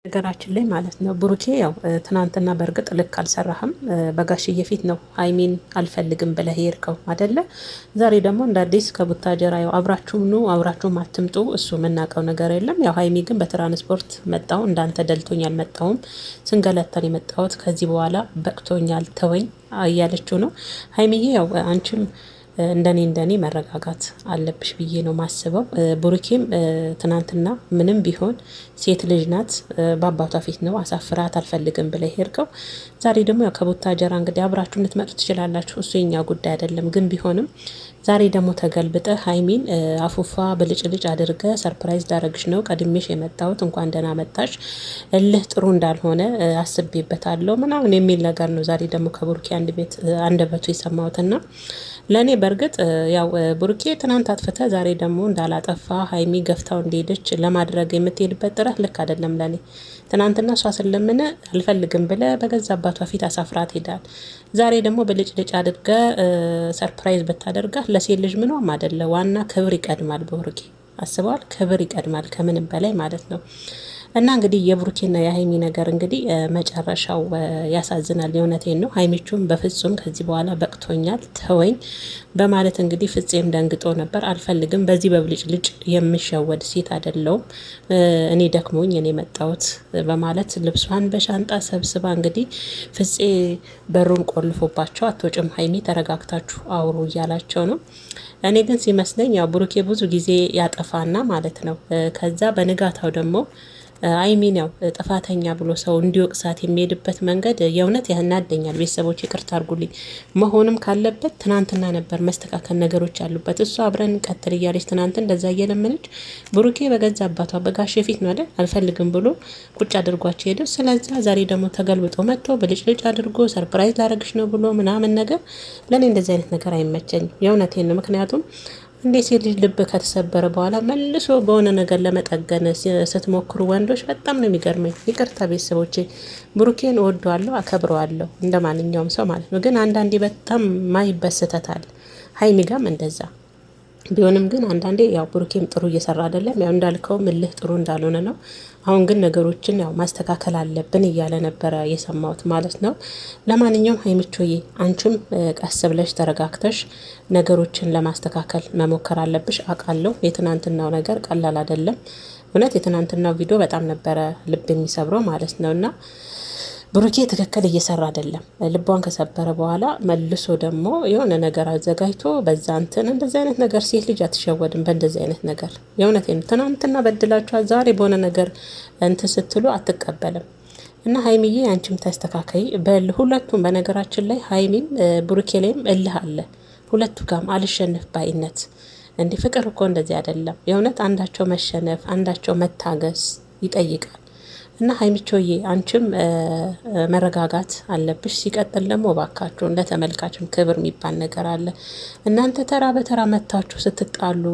ነገራችን ላይ ማለት ነው ብሩኬ ያው ትናንትና በእርግጥ ልክ አልሰራህም። በጋሽዬ ፊት ነው ሀይሚን አልፈልግም ብለህ ሄድከው አይደለ? ዛሬ ደግሞ እንደ አዲስ ከቡታጀራ ያው አብራችሁም ኑ አብራችሁም አትምጡ እሱ የምናውቀው ነገር የለም። ያው ሀይሚ ግን በትራንስፖርት መጣው እንዳንተ ደልቶኝ አልመጣሁም ስንገለተን የመጣሁት ከዚህ በኋላ በቅቶኛል ተወኝ እያለችው ነው ሀይሚዬ። ያው አንቺም እንደኔ መረጋጋት አለብሽ ብዬ ነው ማስበው። ብሩኬም ትናንትና ምንም ቢሆን ሴት ልጅ ናት፣ በአባቷ ፊት ነው አሳፍራት አልፈልግም ብለ ሄድከው። ዛሬ ደግሞ ያው ከቡታጀራ እንግዲህ አብራችሁ ልትመጡ ትችላላችሁ፣ እሱ የኛ ጉዳይ አይደለም። ግን ቢሆንም ዛሬ ደግሞ ተገልብጠ ሀይሚን አፉፋ ብልጭልጭ አድርገ ሰርፕራይዝ ዳረግሽ ነው ቀድሜሽ የመጣሁት እንኳን ደህና መጣሽ፣ እልህ ጥሩ እንዳልሆነ አስቤበታለሁ ምናምን የሚል ነገር ነው ዛሬ ደግሞ ከብሩኬ አንደበቱ የሰማሁትና ለእኔ በእርግጥ ያው ብሩኬ ትናንት አጥፍተ ዛሬ ደግሞ እንዳላጠፋ ሀይሚ ገፍታው እንደሄደች ለማድረግ የምትሄድበት ጥረት ልክ አይደለም። ለእኔ ትናንትና እሷ ስለምን አልፈልግም ብለ በገዛ አባቷ ፊት አሳፍራት ሄዳል። ዛሬ ደግሞ ብልጭልጭ አድርገ ሰርፕራይዝ ብታደርጋት ለሴት ልጅ ምንም አይደለ። ዋና ክብር ይቀድማል። ብሩኬ አስበዋል፣ ክብር ይቀድማል ከምንም በላይ ማለት ነው። እና እንግዲህ የብሩኬና የሀይሚ ነገር እንግዲህ መጨረሻው ያሳዝናል። የእውነቴን ነው። ሀይሚቹም በፍጹም ከዚህ በኋላ በቅቶኛል ተወኝ በማለት እንግዲህ ፍፄም ደንግጦ ነበር። አልፈልግም፣ በዚህ በብልጭ ልጭ የሚሸወድ ሴት አይደለውም፣ እኔ ደክሞኝ እኔ መጣሁት በማለት ልብሷን በሻንጣ ሰብስባ እንግዲህ ፍፄ በሩን ቆልፎባቸው አትወጭም ሀይሚ ተረጋግታችሁ አውሩ እያላቸው ነው። እኔ ግን ሲመስለኝ ያው ብሩኬ ብዙ ጊዜ ያጠፋና ማለት ነው ከዛ በንጋታው ደግሞ አይሚን ያው ጥፋተኛ ብሎ ሰው እንዲወቅሳት የሚሄድበት መንገድ የእውነት ያናደኛል። ቤተሰቦች ይቅርታ አድርጉልኝ። መሆንም ካለበት ትናንትና ነበር መስተካከል ነገሮች ያሉበት። እሱ አብረን ቀጥል እያለች ትናንት እንደዛ እየለመነች ብሩኬ በገዛ አባቷ በጋሽ ፊት ነው አይደል አልፈልግም ብሎ ቁጭ አድርጓቸው ሄደው። ስለዛ ዛሬ ደግሞ ተገልብጦ መጥቶ ብልጭልጭ አድርጎ ሰርፕራይዝ ላረግሽ ነው ብሎ ምናምን ነገር ለእኔ እንደዚህ አይነት ነገር አይመቸኝም። የእውነቴን ነው። ምክንያቱም እንዴ ሴት ልጅ ልብ ከተሰበረ በኋላ መልሶ በሆነ ነገር ለመጠገን ስትሞክሩ ወንዶች በጣም ነው የሚገርመኝ። ይቅርታ ቤተሰቦቼ፣ ብሩኬን እወደዋለሁ አከብረዋለሁ እንደ ማንኛውም ሰው ማለት ነው። ግን አንዳንዴ በጣም ማይበስተታል። ሀይሚ ጋም እንደዛ ቢሆንም ግን አንዳንዴ ያው ብሩኬም ጥሩ እየሰራ አይደለም። ያው እንዳልከው ምልህ ጥሩ እንዳልሆነ ነው። አሁን ግን ነገሮችን ያው ማስተካከል አለብን እያለ ነበረ የሰማሁት ማለት ነው። ለማንኛውም ሀይሚቾዬ አንቺም ቀስ ብለሽ ተረጋግተሽ ነገሮችን ለማስተካከል መሞከር አለብሽ። አውቃለሁ የትናንትናው ነገር ቀላል አይደለም። እውነት የትናንትናው ቪዲዮ በጣም ነበረ ልብ የሚሰብረው ማለት ነውና ብሩኬ ትክክል እየሰራ አይደለም። ልቧን ከሰበረ በኋላ መልሶ ደግሞ የሆነ ነገር አዘጋጅቶ በዛ እንትን እንደዚህ አይነት ነገር ሴት ልጅ አትሸወድም በእንደዚህ አይነት ነገር። የእውነቴን ትናንትና በድላችኋል፣ ዛሬ በሆነ ነገር እንትን ስትሉ አትቀበልም። እና ሀይሚዬ አንቺም ተስተካከይ በል ሁለቱም። በነገራችን ላይ ሀይሚም ብሩኬ ላይም እልህ አለ ሁለቱ ጋም አልሸነፍ ባይነት። እንዲህ ፍቅር እኮ እንደዚህ አይደለም። የእውነት አንዳቸው መሸነፍ አንዳቸው መታገስ ይጠይቃል። እና ሀይሚቾዬ አንቺም መረጋጋት አለብሽ። ሲቀጥል ደግሞ ባካችሁ ለተመልካችም ክብር የሚባል ነገር አለ። እናንተ ተራ በተራ መታችሁ ስትጣሉ፣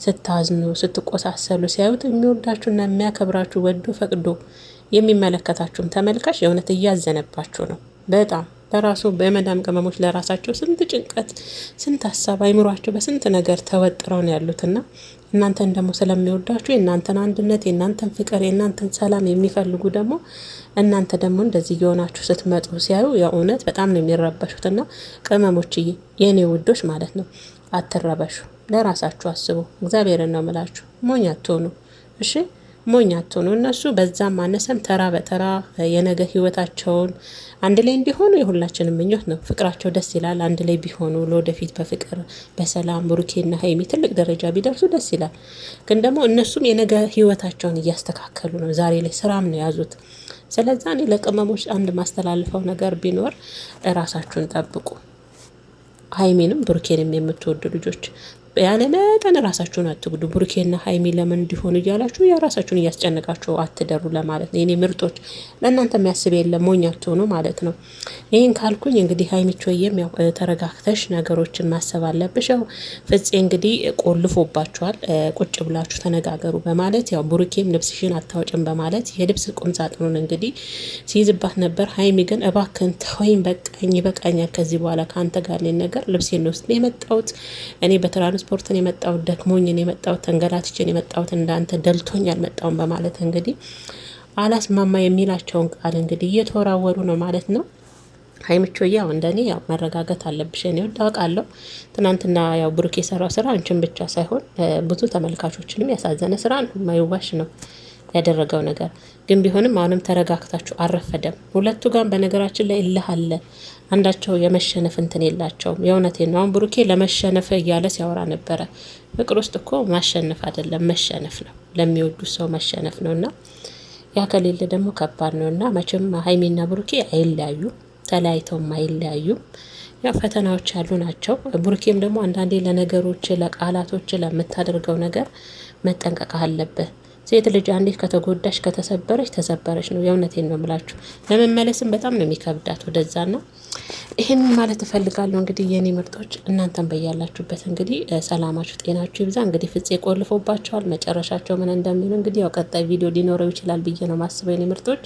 ስታዝኑ፣ ስትቆሳሰሉ ሲያዩት የሚወዳችሁና የሚያከብራችሁ ወዶ ፈቅዶ የሚመለከታችሁም ተመልካች የእውነት እያዘነባችሁ ነው በጣም በራሱ በመዳም ቅመሞች ለራሳቸው ስንት ጭንቀት ስንት ሀሳብ አይምሯቸው በስንት ነገር ተወጥረው ነው ያሉትና እናንተን ደግሞ ስለሚወዳችሁ የእናንተን አንድነት የእናንተን ፍቅር የእናንተን ሰላም የሚፈልጉ ደግሞ እናንተ ደግሞ እንደዚህ እየሆናችሁ ስትመጡ ሲያዩ የእውነት በጣም ነው የሚረበሹትና ቅመሞችዬ የኔ ውዶች ማለት ነው አትረበሹ፣ ለራሳችሁ አስቡ። እግዚአብሔርን ነው ምላችሁ፣ ሞኝ አትሆኑ እሺ። ሞኝ አትሆኑ። እነሱ በዛም ማነሰም ተራ በተራ የነገ ህይወታቸውን አንድ ላይ እንዲሆኑ የሁላችንም ምኞት ነው። ፍቅራቸው ደስ ይላል። አንድ ላይ ቢሆኑ ለወደፊት በፍቅር በሰላም ብሩኬና ሀይሚ ትልቅ ደረጃ ቢደርሱ ደስ ይላል። ግን ደግሞ እነሱም የነገ ህይወታቸውን እያስተካከሉ ነው። ዛሬ ላይ ስራም ነው ያዙት። ስለዛ እኔ ለቅመሞች አንድ ማስተላልፈው ነገር ቢኖር ራሳችሁን ጠብቁ። ሀይሚንም ብሩኬንም የምትወዱ ልጆች ያለ መጠን ራሳችሁን አትጉዱ። ብሩኬና ሀይሚ ለምን እንዲሆኑ እያላችሁ የራሳችሁን እያስጨነቃችሁ አትደሩ ለማለት ነው። የኔ ምርጦች ለእናንተ የሚያስብ የለም፣ ሞኝ አትሆኑ ማለት ነው። ይህን ካልኩኝ እንግዲህ ሀይሚቾዬም ያው ተረጋግተሽ ነገሮችን ማሰብ አለብሽ። ያው ፍፄ እንግዲህ ቆልፎባችኋል፣ ቁጭ ብላችሁ ተነጋገሩ በማለት ያው ብሩኬም ልብስሽን አታወጭም በማለት የልብስ ቁምሳጥኑን እንግዲህ ሲይዝባት ነበር። ሀይሚ ግን እባክን ተወኝ፣ በቃኝ፣ ይበቃኛል፣ ከዚህ በኋላ ከአንተ ጋር ነገር ልብሴን ነው ውስጥ የመጣሁት እኔ በትራንስፖርትን የመጣሁት ደክሞኝን የመጣሁት ተንገላትችን የመጣሁት እንዳንተ ደልቶኝ አልመጣሁም በማለት እንግዲህ አላስማማ የሚላቸውን ቃል እንግዲህ እየተወራወሩ ነው ማለት ነው። ሀይሚቾ ያው እንደኔ ያው መረጋጋት አለብሽ። እኔ አውቃለሁ ትናንትና ያው ብሩክ የሰራው ስራ አንቺን ብቻ ሳይሆን ብዙ ተመልካቾችንም ያሳዘነ ስራ ነው፣ የማይዋሽ ነው ያደረገው ነገር። ግን ቢሆንም አሁንም ተረጋግታችሁ አረፈደም። ሁለቱ ጋር በነገራችን ላይ እልህ አለ። አንዳቸው የመሸነፍ እንትን የላቸውም። የእውነቴን ነው። አሁን ብሩኬ ለመሸነፍ እያለ ሲያወራ ነበረ። ፍቅር ውስጥ እኮ ማሸነፍ አይደለም መሸነፍ ነው፣ ለሚወዱ ሰው መሸነፍ ነው። እና ያ ከሌለ ደግሞ ከባድ ነው። እና መቼም ሀይሚና ብሩኬ አይለያዩም፣ ተለያይተውም አይለያዩም። ያው ፈተናዎች ያሉ ናቸው። ብሩኬም ደግሞ አንዳንዴ ለነገሮች፣ ለቃላቶች፣ ለምታደርገው ነገር መጠንቀቅ አለብህ። ሴት ልጅ አንዴ ከተጎዳሽ ከተሰበረች ተሰበረች ነው። የእውነቴን ነው የምላችሁ። ለመመለስም በጣም ነው የሚከብዳት ወደዛና ይህን ማለት እፈልጋለሁ። እንግዲህ የኔ ምርጦች እናንተን በያላችሁበት እንግዲህ ሰላማችሁ ጤናችሁ ይብዛ። እንግዲህ ፍፄ ቆልፎባቸዋል። መጨረሻቸው ምን እንደሚሉ እንግዲህ ያው ቀጣይ ቪዲዮ ሊኖረው ይችላል ብዬ ነው ማስበው የኔ ምርጦች።